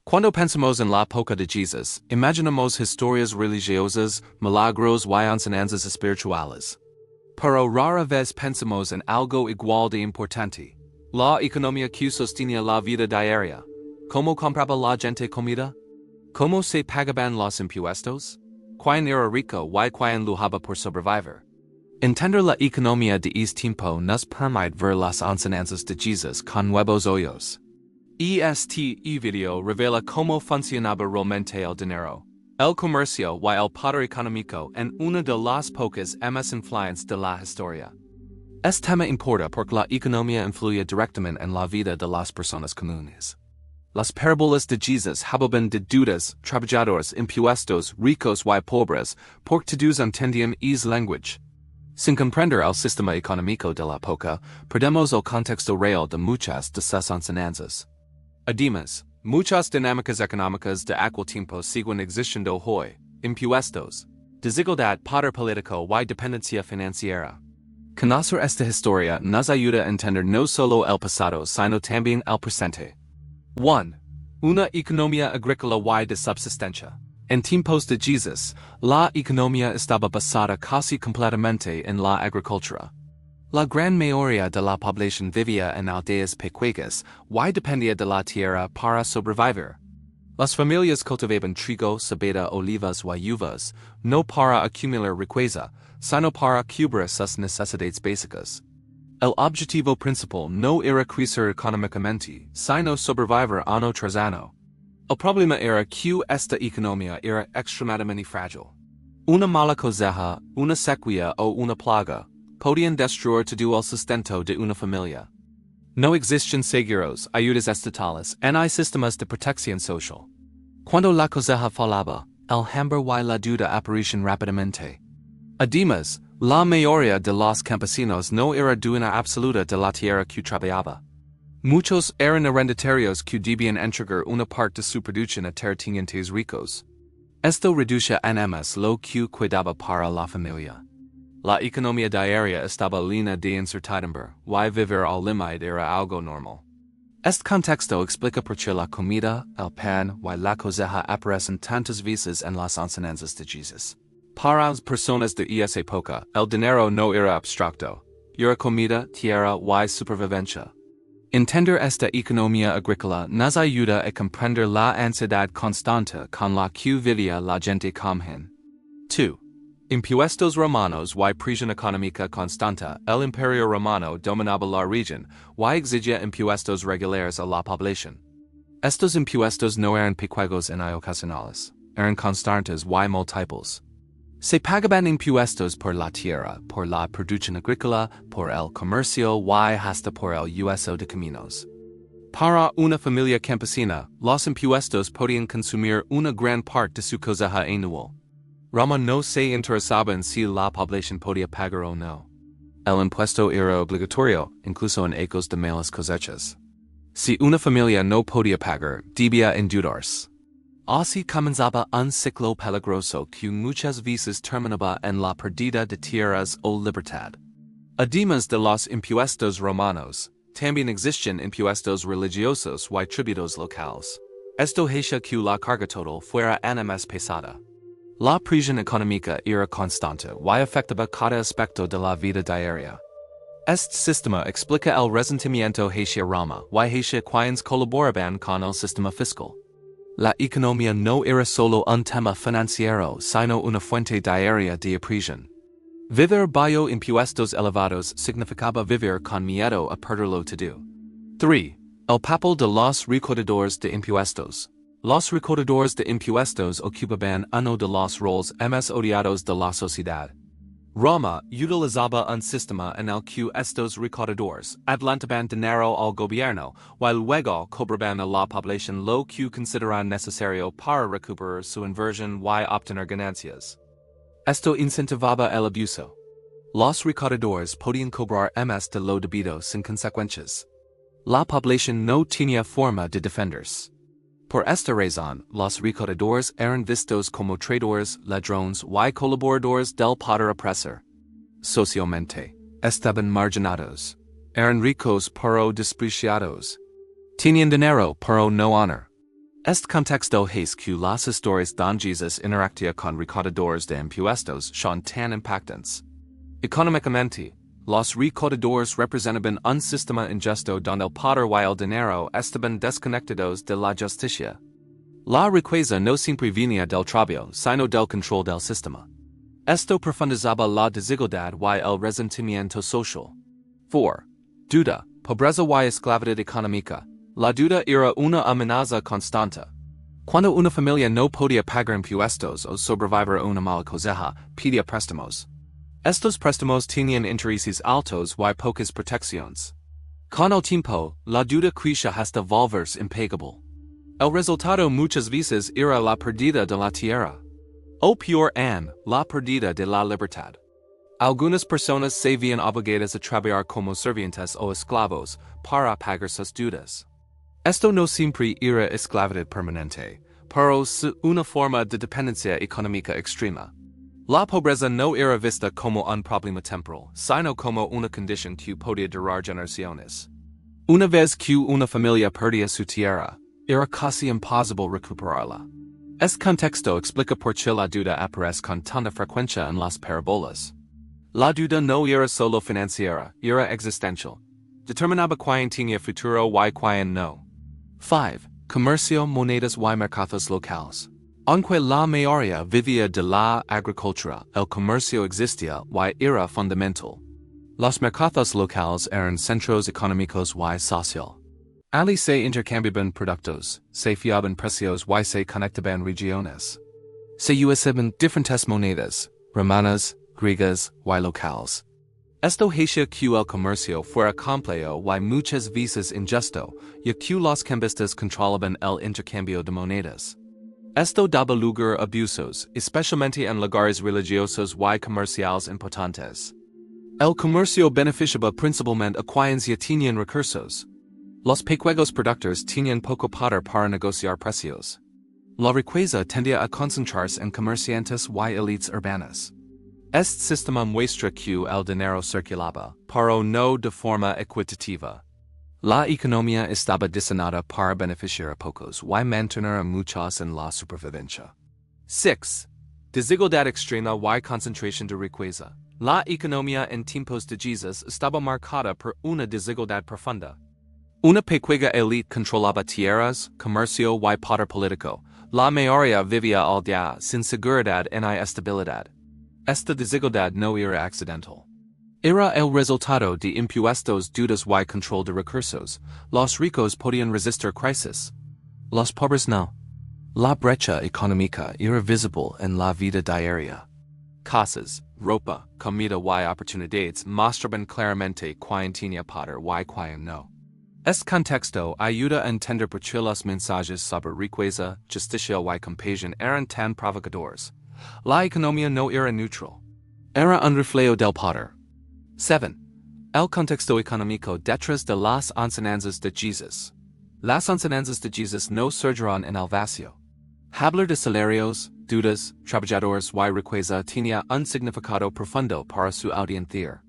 Cuando pensamos en la época de Jesús, imaginamos historias religiosas, milagros y enseñanzas espirituales. Pero rara vez pensamos en algo igual de importante. La economía que sostenía la vida diaria. ¿Cómo compraba la gente comida? ¿Cómo se pagaban los impuestos? ¿Quién era rico y quién luchaba por sobrevivir? Entender la economía de este tiempo nos permite ver las enseñanzas de Jesús con nuevos ojos. Este video revela cómo funcionaba realmente el dinero, el comercio y el poder económico en una de las pocas más influentes de la historia. Este tema importa porque la economía influye directamente en la vida de las personas comunes. Las parábolas de Jesús hablan de deudas, trabajadores, impuestos, ricos y pobres, porque todos entendían ese lenguaje. Sin comprender el sistema económico de la época, perdemos el contexto real de muchas de sus enseñanzas. Además, muchas dinámicas económicas de aquel tiempo siguen existiendo hoy: impuestos, desigualdad, poder político y dependencia financiera. Conocer esta historia nos ayuda a entender no solo el pasado sino también el presente. 1. Una economía agrícola y de subsistencia. En tiempos de Jesús, la economía estaba basada casi completamente en la agricultura. La gran mayoría de la población vivía en aldeas pequeñas y dependía de la tierra para sobrevivir. Las familias cultivaban trigo, cebada, olivas y uvas, no para acumular riqueza, sino para cubrir sus necesidades básicas. El objetivo principal no era crecer económicamente, sino sobrevivir año tras año. El problema era que esta economía era extremadamente frágil. Una mala cosecha, una sequía o una plaga podían destruir todo el sustento de una familia. No existen seguros, ayudas estatales, ni sistemas de protección social. Cuando la cosecha fallaba, el hambre y la deuda aparecían rápidamente. Además, la mayoría de los campesinos no era dueña absoluta de la tierra que trabajaba. Muchos eran arrendatarios que debían entregar una parte de su producción a terratenientes ricos. Esto reducía en más lo que cuidaba para la familia. La economía diaria estaba llena de incertidumbre, y vivir al límite era algo normal. Este contexto explica por qué la comida, el pan y la cosecha aparecen tantas veces en las enseñanzas de Jesús. Para las personas de esa época, el dinero no era abstracto, era comida, tierra y supervivencia. Entender esta economía agrícola nos ayuda a comprender la ansiedad constante con la que vivía la gente común. 2. Impuestos romanos y presión económica constante. El imperio romano dominaba la región y exigía impuestos regulares a la población. Estos impuestos no eran pequeños ni ocasionales, eran constantes y múltiples. Se pagaban impuestos por la tierra, por la producción agrícola, por el comercio y hasta por el uso de caminos. Para una familia campesina, los impuestos podían consumir una gran parte de su cosecha anual. Roma no se interesaba en si la población podía pagar o no. El impuesto era obligatorio, incluso en ecos de malas cosechas. Si una familia no podía pagar, debía endeudarse. Así comenzaba un ciclo peligroso que muchas veces terminaba en la pérdida de tierras o libertad. Además de los impuestos romanos, también existen impuestos religiosos y tributos locales. Esto hacía que la carga total fuera aún más pesada. La presión económica era constante y afectaba cada aspecto de la vida diaria. Este sistema explica el resentimiento hacia Roma y hacia quienes colaboraban con el sistema fiscal. La economía no era solo un tema financiero, sino una fuente diaria de opresión. Vivir bajo impuestos elevados significaba vivir con miedo a perderlo todo. 3. El papel de los recaudadores de impuestos. Los recaudadores de impuestos ocupaban uno de los roles más odiados de la sociedad. Roma utilizaba un sistema en el que estos recaudadores adelantaban dinero al gobierno y luego cobraban a la población lo que consideraban necesario para recuperar su inversión y obtener ganancias. Esto incentivaba el abuso. Los recaudadores podían cobrar más de lo debido sin consecuencias. La población no tenía forma de defenderse. Por esta razón, los recaudadores eran vistos como traidores, ladrones y colaboradores del poder opresor. Socialmente, estaban marginados. Eran ricos pero despreciados. Tenían dinero pero no honor. Este contexto es que las historias don Jesus interactía con recaudadores de impuestos son tan impactantes. Económicamente, los recaudadores representaban un sistema injusto donde el poder y el dinero estaban desconectados de la justicia. La riqueza no siempre venía del trabajo, sino del control del sistema. Esto profundizaba la desigualdad y el resentimiento social. 4. Deuda, pobreza y esclavitud económica. La deuda era una amenaza constante. Cuando una familia no podía pagar impuestos o sobrevivir una mala cosecha, pedía préstamos. Estos préstamos tenían intereses altos y pocas protecciones. Con el tiempo, la deuda crecía hasta volverse impagable. El resultado muchas veces era la pérdida de la tierra. O peor aún, la pérdida de la libertad. Algunas personas se veían obligadas a trabajar como sirvientes o esclavos para pagar sus deudas. Esto no siempre era esclavitud permanente, pero una forma de dependencia económica extrema. La pobreza no era vista como un problema temporal, sino como una condición que podía durar generaciones. Una vez que una familia perdía su tierra, era casi imposible recuperarla. Este contexto explica por qué la deuda aparece con tanta frecuencia en las parábolas. La deuda no era solo financiera, era existencial. Determinaba quién tenía futuro y quién no. 5. Comercio, monedas y mercados locales. Aunque la mayoría vivía de la agricultura, el comercio existía y era fundamental. Los mercados locales eran centros económicos y social. Ali se intercambiaban productos, se fiaban precios y se conectaban regiones. Se usaban diferentes monedas, romanas, griegas y locales. Esto hacía que el comercio fuera complejo y muchas veces injusto, ya que los cambistas controlaban el intercambio de monedas. Esto daba lugar a abusos, especialmente en lugares religiosos y comerciales importantes. El comercio beneficiaba principalmente a quienes ya tenían recursos. Los pequeños productores tenían poco poder para negociar precios. La riqueza tendía a concentrarse en comerciantes y élites urbanas. Este sistema muestra que el dinero circulaba, pero no de forma equitativa. La economía estaba diseñada para beneficiar a pocos y mantener a muchos en la supervivencia. 6. Desigualdad extrema y concentración de riqueza. La economía en tiempos de Jesús estaba marcada por una desigualdad profunda. Una pequeña élite controlaba tierras, comercio y poder político. La mayoría vivía al día sin seguridad ni estabilidad. Esta desigualdad no era accidental. Era el resultado de impuestos, deudas y control de recursos. Los ricos podían resistir crisis. Los pobres no. La brecha económica era visible en la vida diaria. Casas, ropa, comida y oportunidades mostraban claramente quién tenía poder y quién no. Este contexto ayuda a entender por qué los mensajes sobre riqueza, justicia y compasión eran tan provocadores. La economía no era neutral. Era un reflejo del poder. 7. El contexto económico detrás de las enseñanzas de Jesús. Las enseñanzas de Jesús no surgieron en el vacío. Hablar de salarios, deudas, trabajadores y riqueza tenía un significado profundo para su audiencia.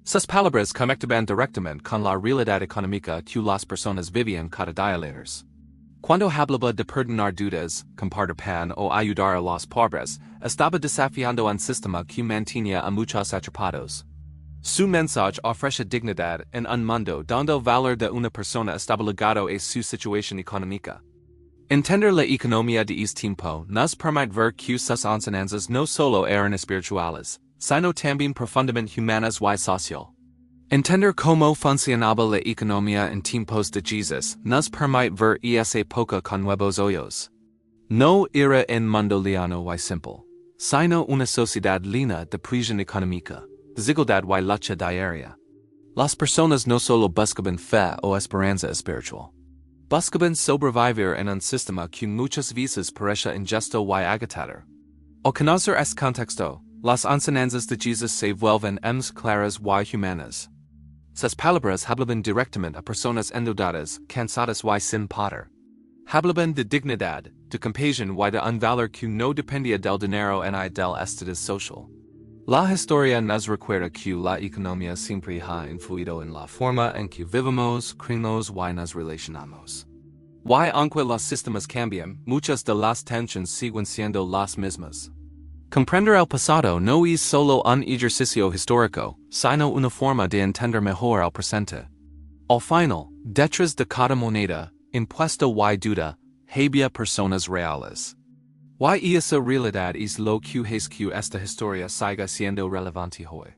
Sus palabras conectaban directamente con la realidad económica que las personas vivían cada día. Cuando hablaba de perdonar deudas, compartir pan o ayudar a los pobres, estaba desafiando un sistema que mantenía a muchos atrapados. Su mensaje ofrece dignidad en un mundo donde el valor de una persona estaba ligado a su situación económica. Entender la economía de este tiempo nos permite ver que sus enseñanzas no solo eran espirituales, sino también profundamente humanas y social. Entender cómo funcionaba la economía en tiempos de Jesús nos permite ver esa época con nuevos ojos. No era un mundo liano y simple, sino una sociedad llena de presión económica, desigualdad y lucha diaria. Las personas no solo buscaban fe o esperanza espiritual. Buscaban sobrevivir en un sistema que muchas veces parece injusto y agotador. Al conocer este contexto, las enseñanzas de Jesús se vuelven más claras y humanas. Sus palabras hablaban directamente a personas endeudadas, cansadas y sin poder. Hablaban de dignidad, de compasión y de un valor que no dependía del dinero ni del estatus social. La historia nos recuerda que la economía siempre ha influido en la forma en que vivimos, creemos y nos relacionamos. Y aunque los sistemas cambian, muchas de las tensiones siguen siendo las mismas. Comprender el pasado no es solo un ejercicio histórico, sino una forma de entender mejor el presente. Al final, detrás de cada moneda, impuesto y deuda, había personas reales. Y esa realidad es lo que hace que esta historia siga siendo relevante hoy.